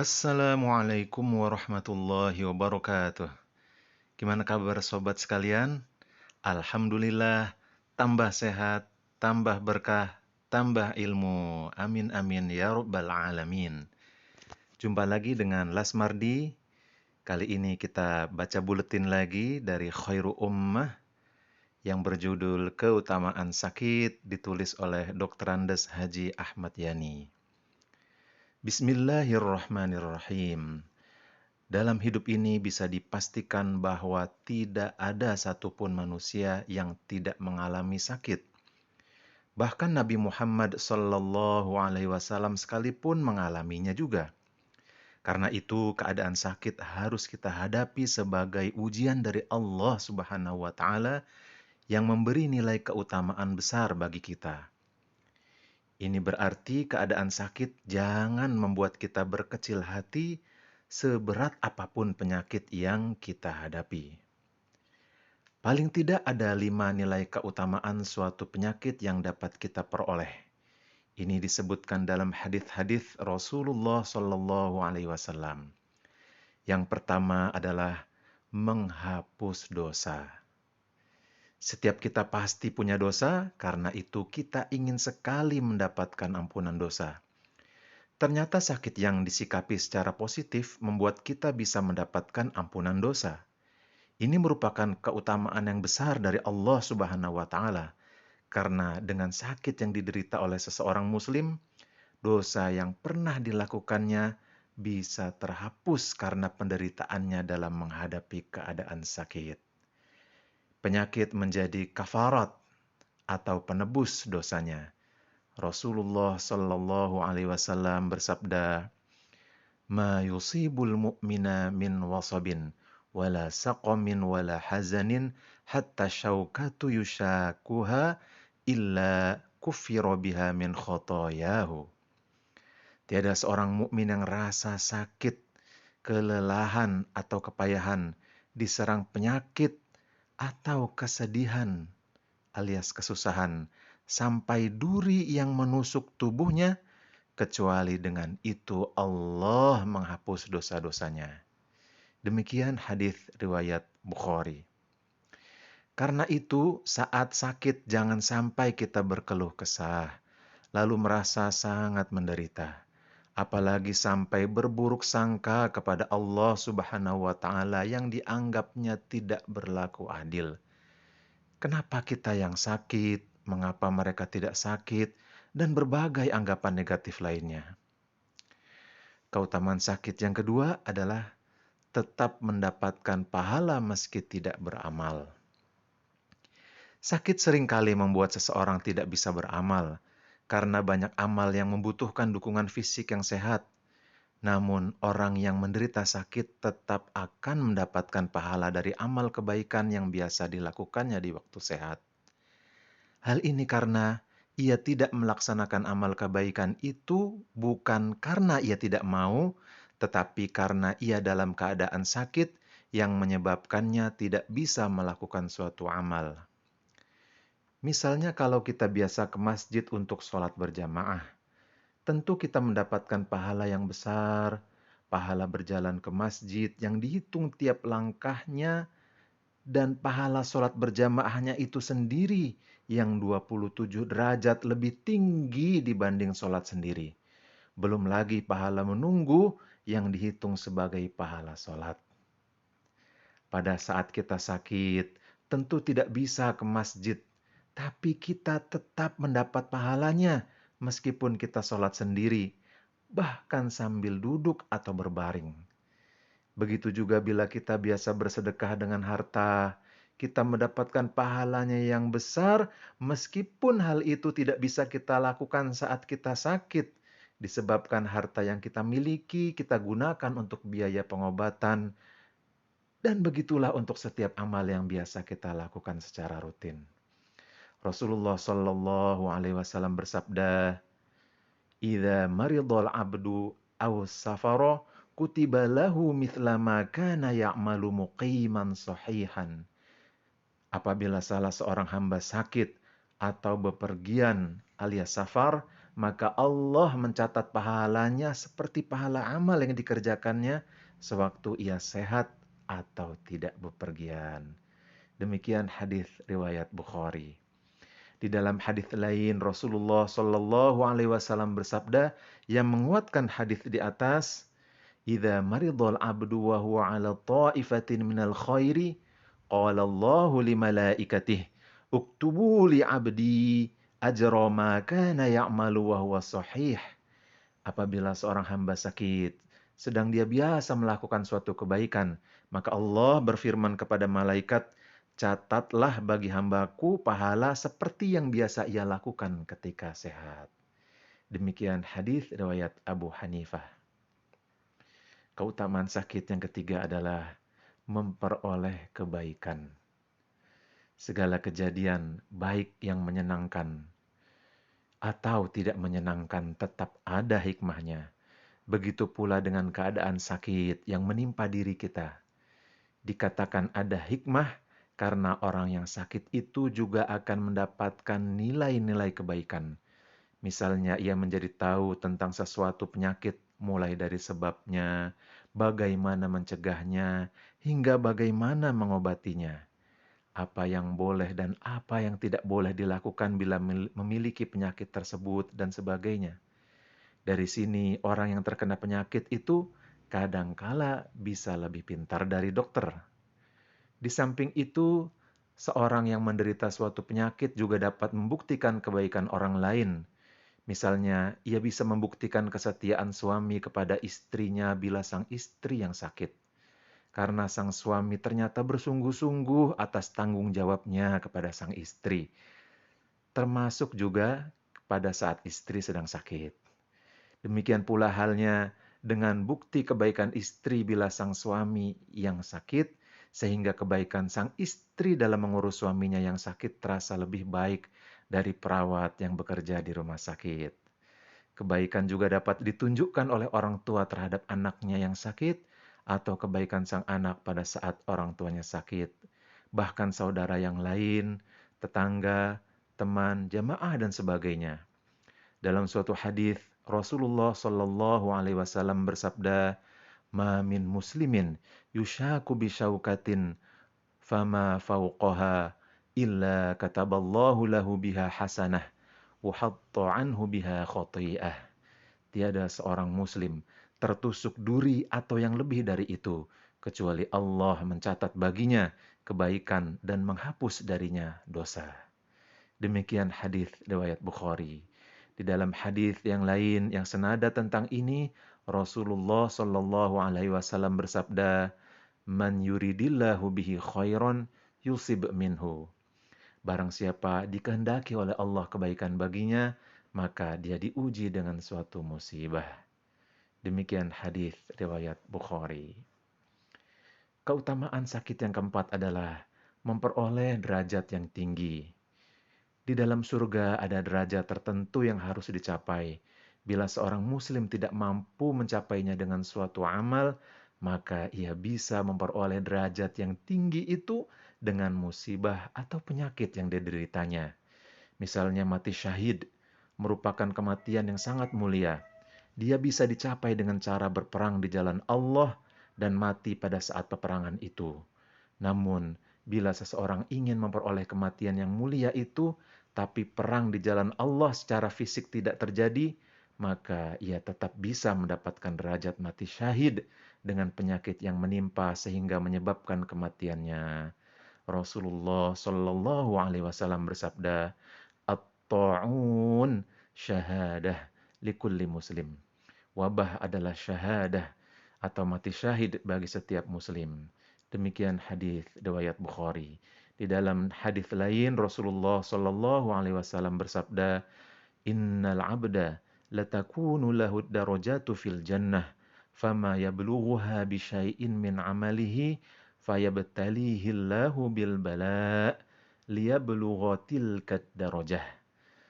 Assalamualaikum warahmatullahi wabarakatuh. Gimana kabar sobat sekalian? Alhamdulillah, tambah sehat, tambah berkah, tambah ilmu. Amin amin ya rabbal alamin. Jumpa lagi dengan Lasmardi. Kali ini kita baca buletin lagi dari Khairu Ummah yang berjudul Keutamaan Sakit, ditulis oleh Dr. Andes Haji Ahmad Yani. Bismillahirrahmanirrahim. Dalam hidup ini bisa dipastikan bahwa tidak ada satupun manusia yang tidak mengalami sakit. Bahkan Nabi Muhammad SAW sekalipun mengalaminya juga. Karena itu keadaan sakit harus kita hadapi sebagai ujian dari Allah Subhanahu wa Ta'ala yang memberi nilai keutamaan besar bagi kita. Ini berarti keadaan sakit jangan membuat kita berkecil hati seberat apapun penyakit yang kita hadapi. Paling tidak ada 5 nilai keutamaan suatu penyakit yang dapat kita peroleh. Ini disebutkan dalam hadis-hadis Rasulullah SAW. Yang pertama adalah menghapus dosa. Setiap kita pasti punya dosa, karena itu kita ingin sekali mendapatkan ampunan dosa. Ternyata sakit yang disikapi secara positif membuat kita bisa mendapatkan ampunan dosa. Ini merupakan keutamaan yang besar dari Allah Subhanahu wa Ta'ala, karena dengan sakit yang diderita oleh seseorang Muslim, dosa yang pernah dilakukannya bisa terhapus karena penderitaannya dalam menghadapi keadaan sakit. Penyakit menjadi kafarat atau penebus dosanya. Rasulullah Shallallahu Alaihi Wasallam bersabda, "Ma yusibul mu'mina min wasabin, wala saqamin wala hazanin, hatta syaukatu yushakuha, illa kufira biha min khotoyahu." Tiada seorang mukmin yang rasa sakit, kelelahan atau kepayahan, diserang penyakit atau kesedihan alias kesusahan, sampai duri yang menusuk tubuhnya, kecuali dengan itu Allah menghapus dosa-dosanya. Demikian hadis riwayat Bukhari. Karena itu, saat sakit jangan sampai kita berkeluh kesah, lalu merasa sangat menderita. Apalagi sampai berburuk sangka kepada Allah Subhanahu wa Ta'ala yang dianggapnya tidak berlaku adil. Kenapa kita yang sakit? Mengapa mereka tidak sakit? Dan berbagai anggapan negatif lainnya. Keutamaan sakit yang kedua adalah tetap mendapatkan pahala meski tidak beramal. Sakit seringkali membuat seseorang tidak bisa beramal, karena banyak amal yang membutuhkan dukungan fisik yang sehat. Namun, orang yang menderita sakit tetap akan mendapatkan pahala dari amal kebaikan yang biasa dilakukannya di waktu sehat. Hal ini karena ia tidak melaksanakan amal kebaikan itu bukan karena ia tidak mau, tetapi karena ia dalam keadaan sakit yang menyebabkannya tidak bisa melakukan suatu amal. Misalnya kalau kita biasa ke masjid untuk sholat berjamaah, tentu kita mendapatkan pahala yang besar, pahala berjalan ke masjid yang dihitung tiap langkahnya, dan pahala sholat berjamaahnya itu sendiri yang 27 derajat lebih tinggi dibanding sholat sendiri. Belum lagi pahala menunggu yang dihitung sebagai pahala sholat. Pada saat kita sakit, tentu tidak bisa ke masjid, tapi kita tetap mendapat pahalanya meskipun kita sholat sendiri, bahkan sambil duduk atau berbaring. Begitu juga bila kita biasa bersedekah dengan harta, kita mendapatkan pahalanya yang besar meskipun hal itu tidak bisa kita lakukan saat kita sakit, disebabkan harta yang kita miliki kita gunakan untuk biaya pengobatan, dan begitulah untuk setiap amal yang biasa kita lakukan secara rutin. Rasulullah Shallallahu Alaihi Wasallam bersabda, "Idza maridul abdu aw safara, kutiba lahu mithla ma kana ya'malu muqiman sahihan." Apabila salah seorang hamba sakit atau bepergian alias safar, maka Allah mencatat pahalanya seperti pahala amal yang dikerjakannya sewaktu ia sehat atau tidak bepergian. Demikian hadis riwayat Bukhari. Di dalam hadis lain Rasulullah Shallallahu alaihi wasallam bersabda yang menguatkan hadis di atas, "Idza maridul abdu wa huwa 'ala ta'ifatin minal khairi, qala Allahu li malaikatihi, uktubu li 'abdi ajra ma kana ya'malu wa huwa shahih." Apabila seorang hamba sakit, sedang dia biasa melakukan suatu kebaikan, maka Allah berfirman kepada malaikat, "Catatlah bagi hambaku pahala seperti yang biasa ia lakukan ketika sehat." Demikian hadis riwayat Abu Hanifah. Keutamaan sakit yang ketiga adalah memperoleh kebaikan. Segala kejadian baik yang menyenangkan atau tidak menyenangkan tetap ada hikmahnya. Begitu pula dengan keadaan sakit yang menimpa diri kita. Dikatakan ada hikmah karena orang yang sakit itu juga akan mendapatkan nilai-nilai kebaikan. Misalnya ia menjadi tahu tentang sesuatu penyakit mulai dari sebabnya, bagaimana mencegahnya, hingga bagaimana mengobatinya. Apa yang boleh dan apa yang tidak boleh dilakukan bila memiliki penyakit tersebut dan sebagainya. Dari sini orang yang terkena penyakit itu kadangkala bisa lebih pintar dari dokter. Di samping itu, seorang yang menderita suatu penyakit juga dapat membuktikan kebaikan orang lain. Misalnya, ia bisa membuktikan kesetiaan suami kepada istrinya bila sang istri yang sakit. Karena sang suami ternyata bersungguh-sungguh atas tanggung jawabnya kepada sang istri. Termasuk juga pada saat istri sedang sakit. Demikian pula halnya dengan bukti kebaikan istri bila sang suami yang sakit, sehingga kebaikan sang istri dalam mengurus suaminya yang sakit terasa lebih baik dari perawat yang bekerja di rumah sakit. Kebaikan juga dapat ditunjukkan oleh orang tua terhadap anaknya yang sakit, atau kebaikan sang anak pada saat orang tuanya sakit. Bahkan saudara yang lain, tetangga, teman, jamaah, dan sebagainya. Dalam suatu hadis Rasulullah Shallallahu alaihi wasallam bersabda, "Ma min muslimin yushaku bi syaukatin fama fauqaha illa kataballahu lahu biha hasanah wa hatta anhu biha khati'ah." Tiada seorang muslim tertusuk duri atau yang lebih dari itu, kecuali Allah mencatat baginya kebaikan dan menghapus darinya dosa. Demikian hadis riwayat Bukhari. Di dalam hadis yang lain yang senada tentang ini, Rasulullah Shallallahu alaihi wasallam bersabda, "Man yuridillahu bihi khairan yusib minhu." Barang siapa dikehendaki oleh Allah kebaikan baginya, maka dia diuji dengan suatu musibah. Demikian hadis riwayat Bukhari. Keutamaan sakit yang keempat adalah memperoleh derajat yang tinggi. Di dalam surga ada derajat tertentu yang harus dicapai. Bila seorang muslim tidak mampu mencapainya dengan suatu amal, maka ia bisa memperoleh derajat yang tinggi itu dengan musibah atau penyakit yang dideritanya. Misalnya mati syahid, merupakan kematian yang sangat mulia. Dia bisa dicapai dengan cara berperang di jalan Allah dan mati pada saat peperangan itu. Namun, bila seseorang ingin memperoleh kematian yang mulia itu, tapi perang di jalan Allah secara fisik tidak terjadi, maka ia tetap bisa mendapatkan derajat mati syahid dengan penyakit yang menimpa sehingga menyebabkan kematiannya. Rasulullah Shallallahu alaihi wasallam bersabda, "At-ta'un syahadah likulli muslim." Wabah adalah syahadah atau mati syahid bagi setiap muslim. Demikian hadis riwayat Bukhari. Di dalam hadis lain Rasulullah Shallallahu alaihi wasallam bersabda, "Innal 'abda latakunu lahu darajatu fil jannah, fama yablughuha bi syai'in min 'amalihi fayabtalihi Allahu bil bala' liyablugha tilka darajah."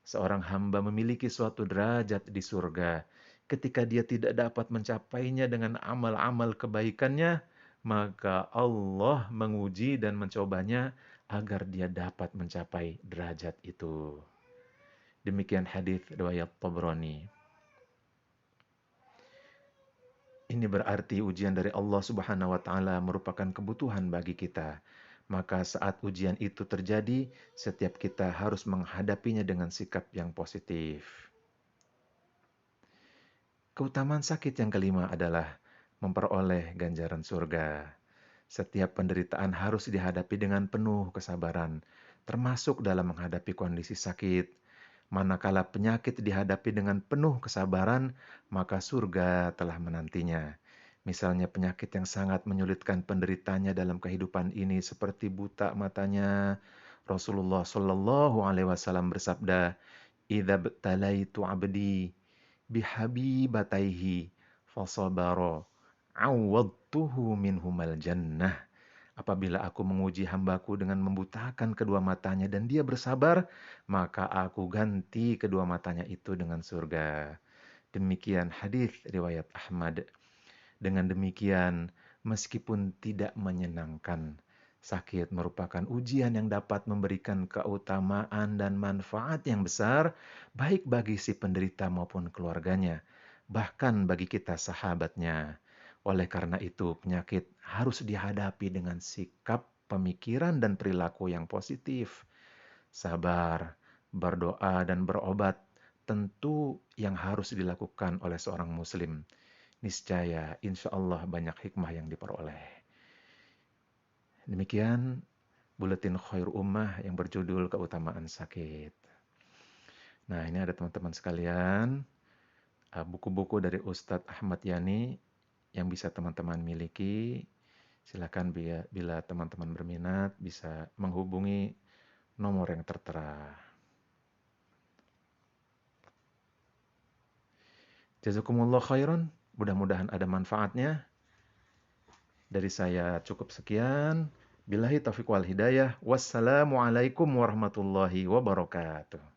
Seorang hamba memiliki suatu derajat di surga. Ketika dia tidak dapat mencapainya dengan amal-amal kebaikannya, maka Allah menguji dan mencobanya agar dia dapat mencapai derajat itu. Demikian hadis riwayat Tabrani. Ini berarti ujian dari Allah Subhanahu wa taala merupakan kebutuhan bagi kita. Maka saat ujian itu terjadi, setiap kita harus menghadapinya dengan sikap yang positif. Keutamaan sakit yang kelima adalah memperoleh ganjaran surga. Setiap penderitaan harus dihadapi dengan penuh kesabaran, termasuk dalam menghadapi kondisi sakit. Manakala penyakit dihadapi dengan penuh kesabaran, maka surga telah menantinya. Misalnya penyakit yang sangat menyulitkan penderitanya dalam kehidupan ini seperti buta matanya. Rasulullah Shallallahu Alaihi Wasallam bersabda, "Idza btalaitu abdi bihabibataihi fasabara, awwadtuhu minhumal jannah." Apabila aku menguji hambaku dengan membutakan kedua matanya dan dia bersabar, maka aku ganti kedua matanya itu dengan surga. Demikian hadis riwayat Ahmad. Dengan demikian, meskipun tidak menyenangkan, sakit merupakan ujian yang dapat memberikan keutamaan dan manfaat yang besar, baik bagi si penderita maupun keluarganya, bahkan bagi kita sahabatnya. Oleh karena itu, penyakit harus dihadapi dengan sikap, pemikiran, dan perilaku yang positif. Sabar, berdoa, dan berobat tentu yang harus dilakukan oleh seorang muslim. Niscaya, insya Allah banyak hikmah yang diperoleh. Demikian Buletin Khair Ummah yang berjudul Keutamaan Sakit. Nah, ini ada teman-teman sekalian, buku-buku dari Ustadz Ahmad Yani yang bisa teman-teman miliki. Silakan bila teman-teman berminat bisa menghubungi nomor yang tertera. Jazakumullah khairan. Mudah-mudahan ada manfaatnya. Dari saya cukup sekian. Billahi taufiq wal hidayah. Wassalamualaikum warahmatullahi wabarakatuh.